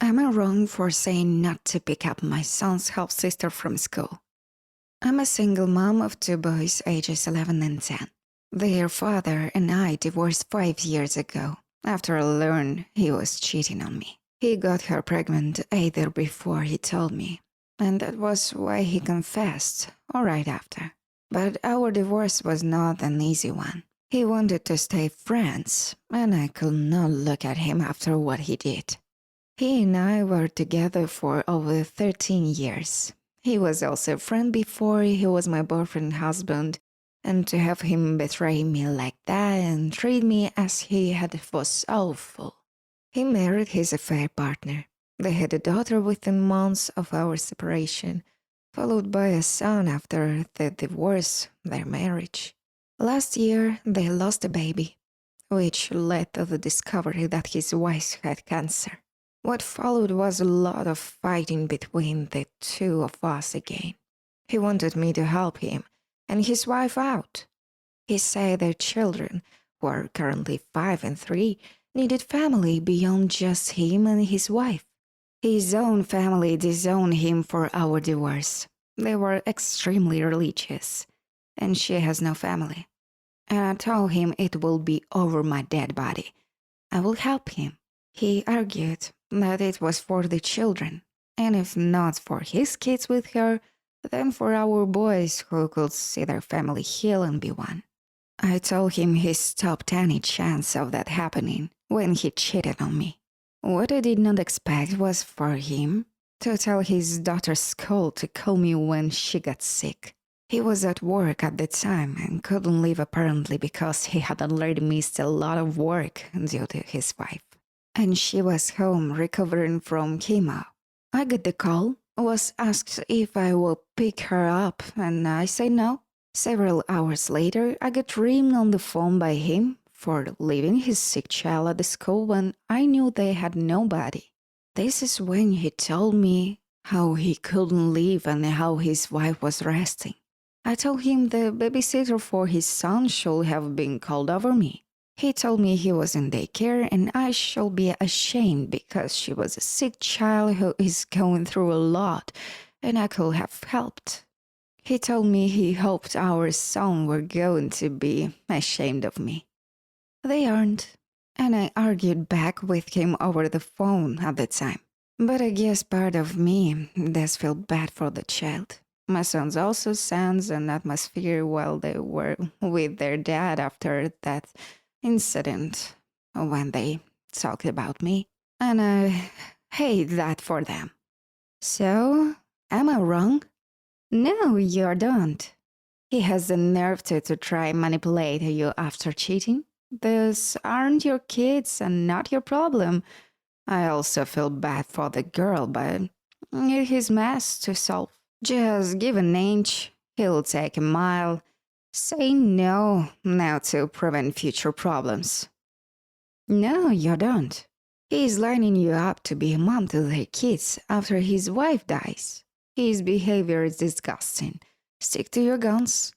Am I wrong for saying not to pick up my son's half-sister from school? I'm a single mom of two boys ages 11 and 10. Their father and I divorced 5 years ago after I learned he was cheating on me. He got her pregnant either before he told me, and that was why he confessed, or right after. But our divorce was not an easy one. He wanted to stay friends, and I could not look at him after what he did. He and I were together for over 13 years. He was also a friend before he was my boyfriend husband, and to have him betray me like that and treat me as he had was awful. He married his affair partner. They had a daughter within months of our separation, followed by a son after the divorce, their marriage. Last year, they lost a baby, which led to the discovery that his wife had cancer. What followed was a lot of fighting between the two of us again. He wanted me to help him and his wife out. He said their children, who are currently 5 and 3, needed family beyond just him and his wife. His own family disowned him for our divorce. They were extremely religious, and she has no family. And I told him it will be over my dead body. I will help him. He argued that it was for the children, and if not for his kids with her, then for our boys who could see their family heal and be one. I told him he stopped any chance of that happening when he cheated on me. What I did not expect was for him to tell his daughter's school to call me when she got sick. He was at work at the time and couldn't leave apparently because he had already missed a lot of work due to his wife. And she was home recovering from chemo. I got the call, was asked if I would pick her up, and I said no. Several hours later, I got ringed on the phone by him for leaving his sick child at the school when I knew they had nobody. This is when he told me how he couldn't leave and how his wife was resting. I told him the babysitter for his son should have been called over me. He told me he was in daycare and I should be ashamed because she was a sick child who is going through a lot and I could have helped. He told me he hoped our son were going to be ashamed of me. They aren't, and I argued back with him over the phone at the time. But I guess part of me does feel bad for the child. My sons also sensed an atmosphere while they were with their dad after that incident when they talked about me, and I hate that for them. So, am I wrong? No, you don't. He has the nerve to try manipulate you after cheating. These aren't your kids and not your problem. I also feel bad for the girl, but it's his mess to solve. Just give an inch, he'll take a mile. Say no now to prevent future problems. No, you don't. He's lining you up to be a mom to their kids after his wife dies. His behavior is disgusting. Stick to your guns.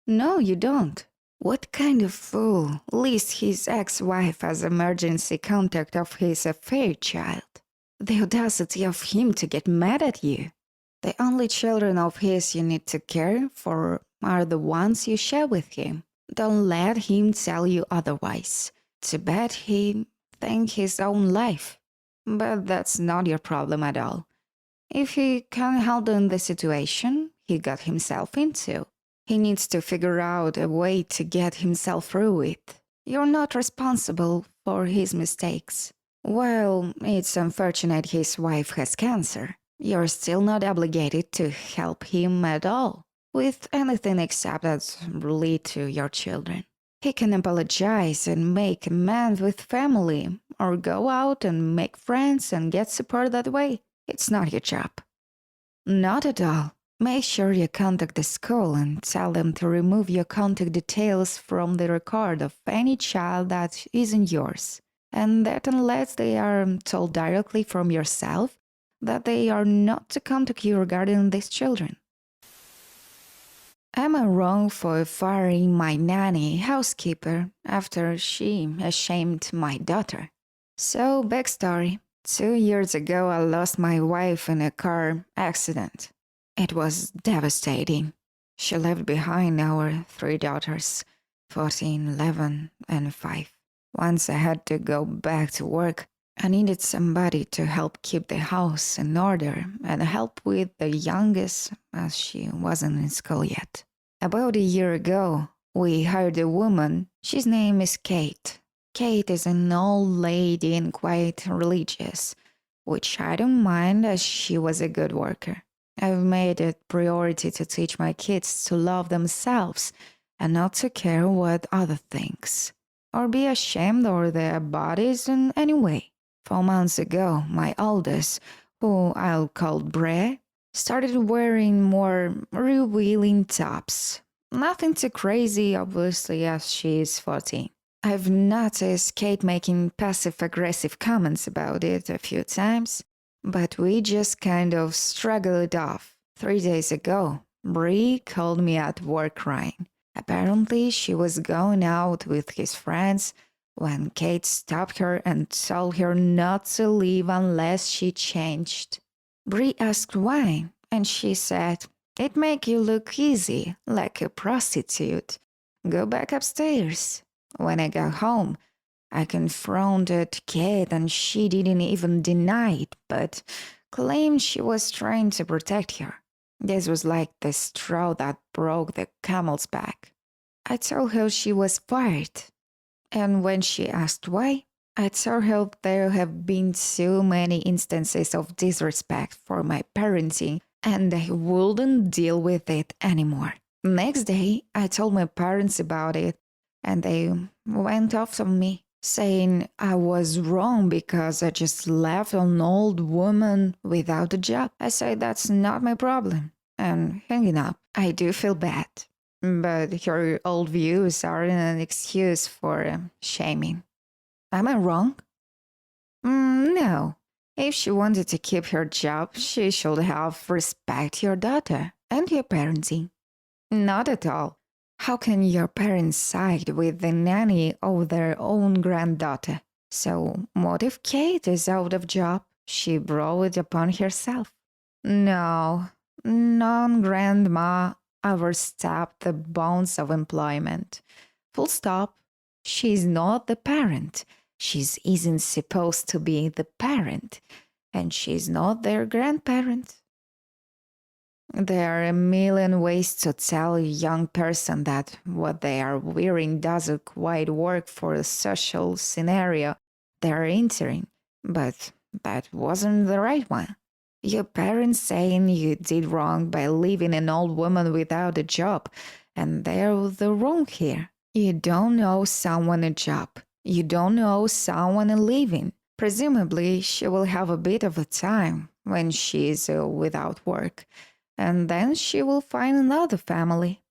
No, you don't. What kind of fool lists his ex-wife as emergency contact of his affair child? The audacity of him to get mad at you. The only children of his you need to care for are the ones you share with him. Don't let him tell you otherwise. Too bad he thinks his own life. But that's not your problem at all. If he can't handle the situation he got himself into, he needs to figure out a way to get himself through it. You're not responsible for his mistakes. While it's unfortunate his wife has cancer, you're still not obligated to help him at all with anything except that relate to your children. He can apologize and make amends with family, or go out and make friends and get support that way. It's not your job. Not at all. Make sure you contact the school and tell them to remove your contact details from the record of any child that isn't yours. And that unless they are told directly from yourself that they are not to contact you regarding these children. Am I wrong for firing my nanny housekeeper after she ashamed my daughter? So, backstory. 2 years ago, I lost my wife in a car accident. It was devastating. She left behind our 3 daughters, 14, 11, and 5. Once I had to go back to work, I needed somebody to help keep the house in order and help with the youngest as she wasn't in school yet. About a year ago, we hired a woman. She's name is Kate. Kate is an old lady and quite religious, which I don't mind as she was a good worker. I've made it a priority to teach my kids to love themselves and not to care what other thinks, or be ashamed of their bodies in any way. 4 months ago, my oldest, who I'll call Bre, started wearing more revealing tops. Nothing too crazy, obviously, as she is 14. I've noticed Kate making passive-aggressive comments about it a few times, but we just kind of struggled it off. 3 days ago, Bree called me at work crying. Apparently, she was going out with his friends when Kate stopped her and told her not to leave unless she changed. Bree asked why, and she said, "It make you look easy, like a prostitute. Go back upstairs." When I got home, I confronted Kate and she didn't even deny it, but claimed she was trying to protect her. This was like the straw that broke the camel's back. I told her she was fired. And when she asked why, I told her there have been so many instances of disrespect for my parenting and I wouldn't deal with it anymore. Next day, I told my parents about it and they went off on me, saying I was wrong because I just left an old woman without a job. I said that's not my problem, and hanging up. I do feel bad, but your old views aren't an excuse for shaming. Am I wrong? No. If she wanted to keep her job, she should have respect your daughter and your parenting. Not at all. How can your parents side with the nanny over their own granddaughter? So what if Kate is out of job? She brought it upon herself. No, non-grandma overstepped the bounds of employment. Full stop. She's not the parent. She isn't supposed to be the parent. And she's not their grandparent. There are a million ways to tell a young person that what they are wearing doesn't quite work for the social scenario they're entering, but that wasn't the right one. Your parents saying you did wrong by leaving an old woman without a job, and they're the wrong here. You don't owe someone a job. You don't owe someone a living. Presumably, she will have a bit of a time when she is without work. And then she will find another family.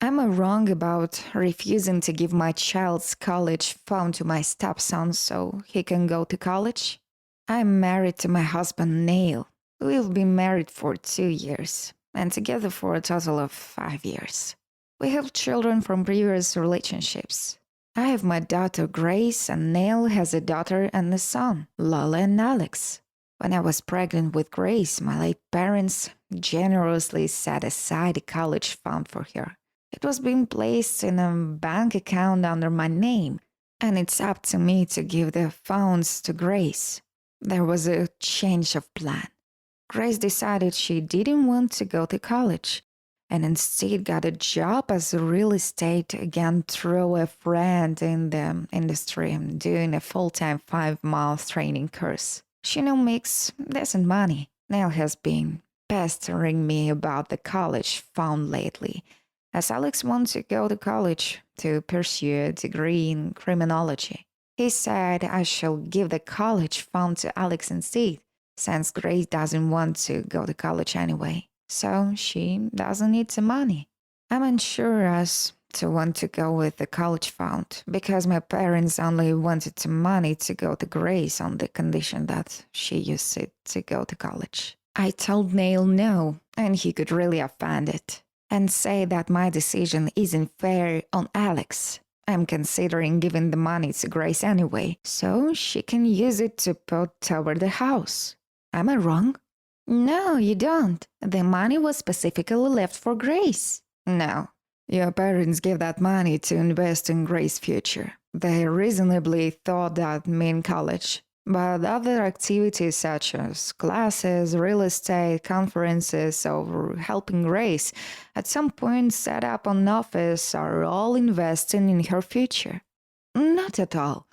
Am I wrong about refusing to give my child's college fund to my stepson so he can go to college? I'm married to my husband, Neil. We've been married for 2 years and together for a total of 5 years. We have children from previous relationships. I have my daughter Grace and Neil has a daughter and a son, Lola and Alex. When I was pregnant with Grace, my late parents generously set aside a college fund for her. It was being placed in a bank account under my name, and it's up to me to give the funds to Grace. There was a change of plan. Grace decided she didn't want to go to college, and instead got a job as a real estate agent through a friend in the industry doing a full-time 5-month training course. She now makes decent money. Neil has been pestering me about the college fund lately, as Alex wants to go to college to pursue a degree in criminology. He said I should give the college fund to Alex instead, since Grace doesn't want to go to college anyway, so she doesn't need the money. I'm unsure as to want to go with the college fund because my parents only wanted the money to go to Grace on the condition that she used it to go to college. I told Neil no, and he could really offend it and say that my decision isn't fair on Alex. I'm considering giving the money to Grace anyway, so she can use it to put toward the house. Am I wrong? No, you don't. The money was specifically left for Grace. No. Your parents gave that money to invest in Grace's future. They reasonably thought that meant college. But other activities such as classes, real estate, conferences, or helping Grace at some point set up an office are all investing in her future. Not at all.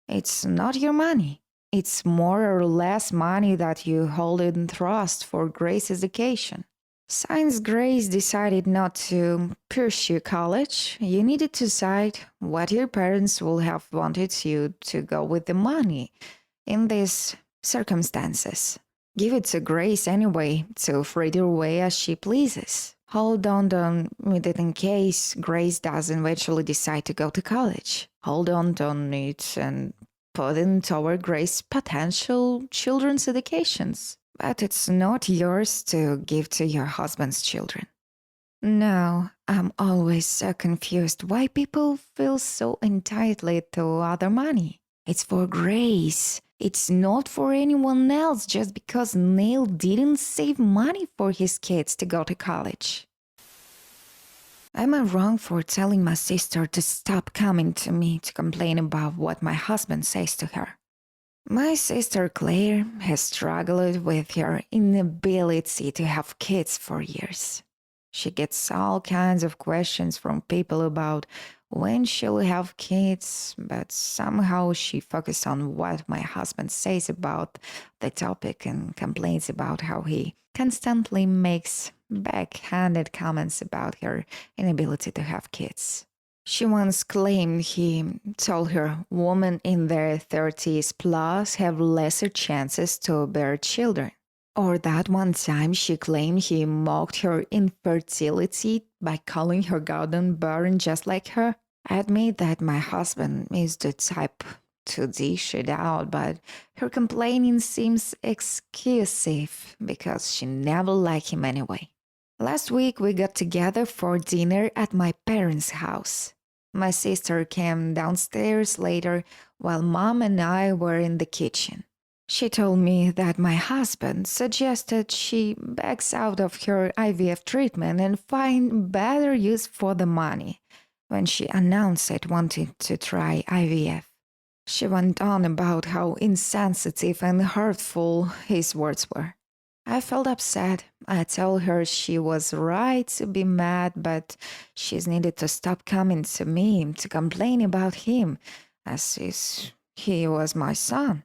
It's not your money. It's more or less money that you hold in trust for Grace's education. Since Grace decided not to pursue college, you needed to decide what your parents would have wanted you to go with the money in these circumstances. Give it to Grace anyway, to freight her way as she pleases. Hold on with it in case Grace does eventually decide to go to college. Hold on it and put in toward Grace's potential children's educations. But it's not yours to give to your husband's children. No, I'm always so confused why people feel so entitled to other money. It's for Grace. It's not for anyone else just because Neil didn't save money for his kids to go to college. Am I wrong for telling my sister to stop coming to me to complain about what my husband says to her? My sister Claire has struggled with her inability to have kids for years. She gets all kinds of questions from people about when she'll have kids, but somehow she focuses on what my husband says about the topic and complains about how he constantly makes backhanded comments about her inability to have kids. She once claimed he told her women in their 30s plus have lesser chances to bear children. Or that one time she claimed he mocked her infertility by calling her garden barren just like her. I admit that my husband is the type to dish it out, but her complaining seems exclusive because she never liked him anyway. Last week we got together for dinner at my parents' house. My sister came downstairs later while Mom and I were in the kitchen. She told me that my husband suggested she backs out of her IVF treatment and find better use for the money when she announced it wanted to try IVF. She went on about how insensitive and hurtful his words were. I felt upset. I told her she was right to be mad, but she's needed to stop coming to me to complain about him, as if he was my son,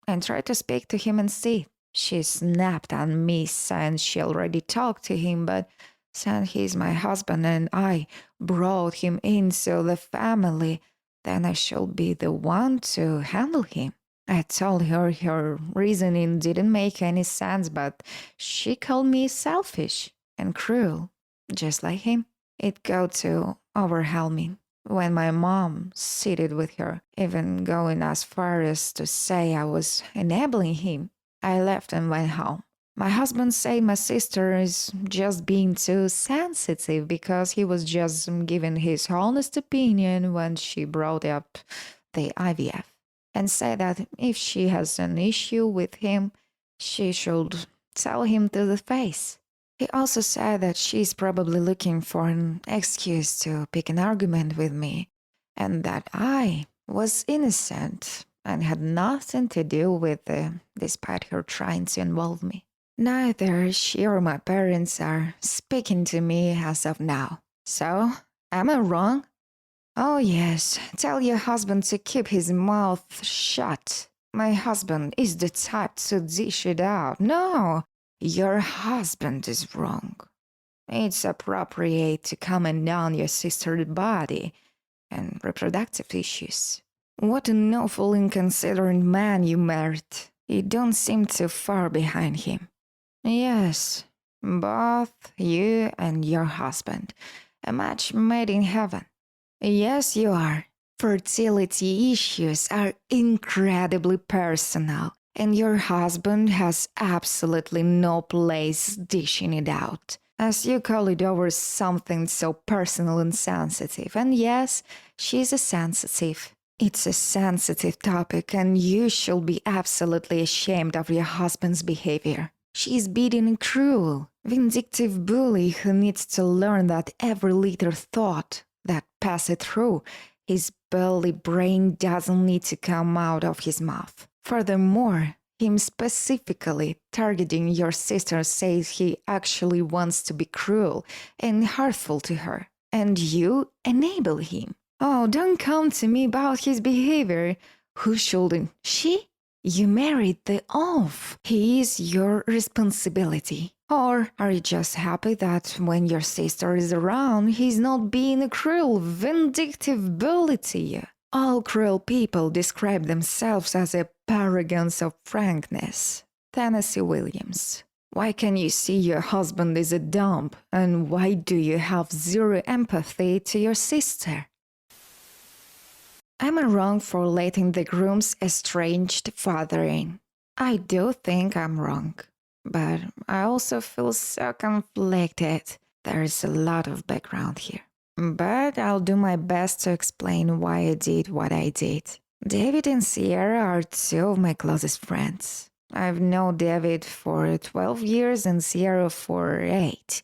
and try to speak to him and see. She snapped at me saying she already talked to him, but since he's my husband and I brought him into the family, then I should be the one to handle him. I told her her reasoning didn't make any sense, but she called me selfish and cruel, just like him. It got to overwhelming when my mom sided with her, even going as far as to say I was enabling him. I left and went home. My husband said my sister is just being too sensitive because he was just giving his honest opinion when she brought up the IVF. And said that if she has an issue with him, she should tell him to the face. He also said that she's probably looking for an excuse to pick an argument with me, and that I was innocent and had nothing to do with it, despite her trying to involve me. Neither she or my parents are speaking to me as of now. So, am I wrong? Oh yes, tell your husband to keep his mouth shut. My husband is the type to dish it out. No, your husband is wrong. It's appropriate to comment on your sister's body and reproductive issues. What an awful inconsiderate man you married. You don't seem too far behind him. Yes, both you and your husband. A match made in heaven. Yes, you are. Fertility issues are incredibly personal, and your husband has absolutely no place dishing it out, as you call it over something so personal and sensitive. And yes, She's sensitive. It's a sensitive topic, and you should be absolutely ashamed of your husband's behavior. She's bitter and cruel, vindictive bully who needs to learn that every little thought that passes through his bully brain doesn't need to come out of his mouth. Furthermore, him specifically targeting your sister says he actually wants to be cruel and hurtful to her, and you enable him. Oh, don't come to me about his behavior. Who shouldn't? She? You married the oaf. He is your responsibility. Or are you just happy that when your sister is around, he's not being a cruel, vindictive bully to you? All cruel people describe themselves as a paragons of frankness. Tennessee Williams. Why can you see your husband is a dump? And why do you have zero empathy to your sister? Am I wrong for letting the groom's estranged father in? I do think I'm wrong, but I also feel so conflicted. There's a lot of background here. But I'll do my best to explain why I did what I did. David and Sierra are two of my closest friends. I've known David for 12 years and Sierra for 8.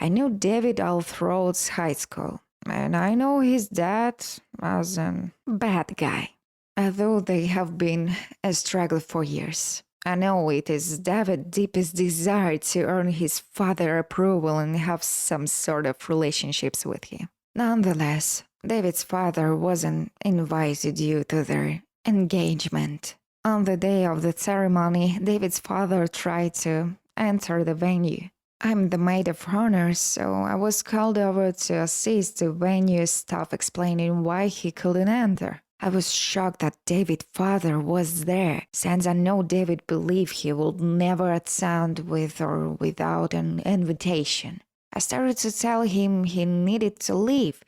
I knew David all throughout high school. And I know his dad as a bad guy, although they have been a struggle for years. I know it is David's deepest desire to earn his father's approval and have some sort of relationships with him. Nonetheless, David's father wasn't invited due to their engagement. On the day of the ceremony, David's father tried to enter the venue. I'm the maid of honor, so I was called over to assist the venue staff explaining why he couldn't enter. I was shocked that David's father was there, since I know David believed he would never attend with or without an invitation. I started to tell him he needed to leave,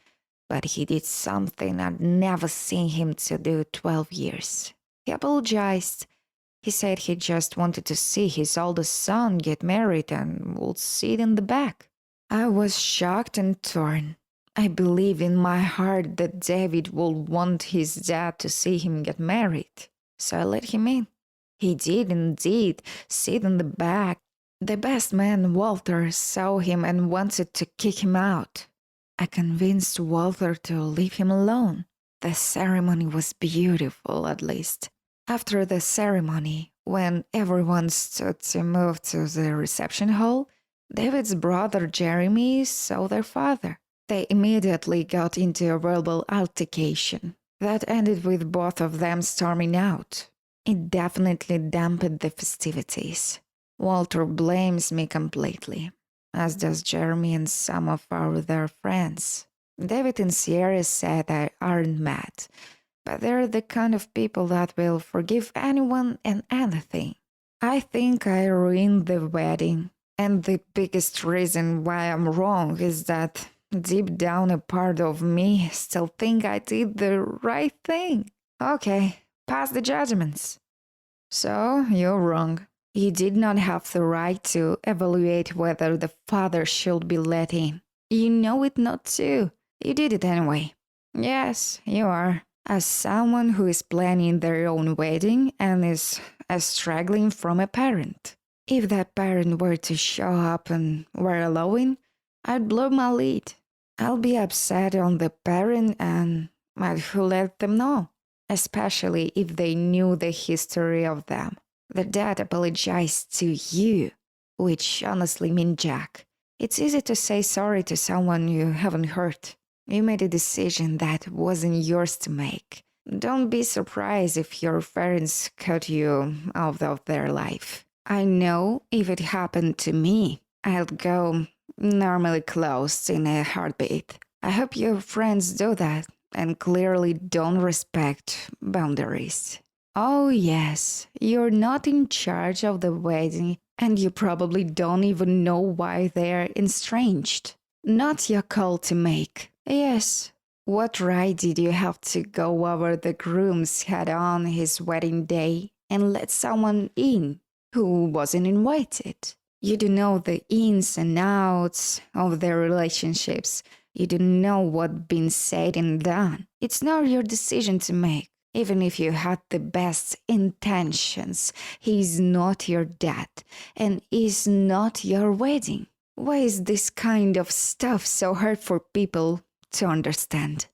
but he did something I'd never seen him to do 12 years. He apologized. He said he just wanted to see his oldest son get married and would sit in the back. I was shocked and torn. I believe in my heart that David would want his dad to see him get married, so I let him in. He did indeed sit in the back. The best man, Walter, saw him and wanted to kick him out. I convinced Walter to leave him alone. The ceremony was beautiful, at least. After the ceremony, when everyone stood to move to the reception hall, David's brother Jeremy saw their father. They immediately got into a verbal altercation that ended with both of them storming out. It definitely dampened the festivities. Walter blames me completely, as does Jeremy and some of our other friends. David and Sierra said they aren't mad, but they're the kind of people that will forgive anyone and anything. I think I ruined the wedding, and the biggest reason why I'm wrong is that deep down a part of me still think I did the right thing. Okay, pass the judgments. So, you're wrong. You did not have the right to evaluate whether the father should be let in. You know it not to. You did it anyway. Yes, you are. As someone who is planning their own wedding and is struggling from a parent. If that parent were to show up and were allowing, I'd blow my lead. I'll be upset on the parent and I'd let them know, especially if they knew the history of them. The dad apologized to you, which honestly means Jack. It's easy to say sorry to someone you haven't hurt. You made a decision that wasn't yours to make. Don't be surprised if your parents cut you out of their life. I know if it happened to me, I'd go normally closed in a heartbeat. I hope your friends do that and clearly don't respect boundaries. Oh yes, you're not in charge of the wedding and you probably don't even know why they're estranged. Not your call to make. Yes, what right did you have to go over the groom's head on his wedding day and let someone in who wasn't invited? You do know the ins and outs of their relationships, You don't know what's been said and done. It's not your decision to make. Even if you had the best intentions, he's not your dad, and it's not your wedding. Why is this kind of stuff so hard for people to understand?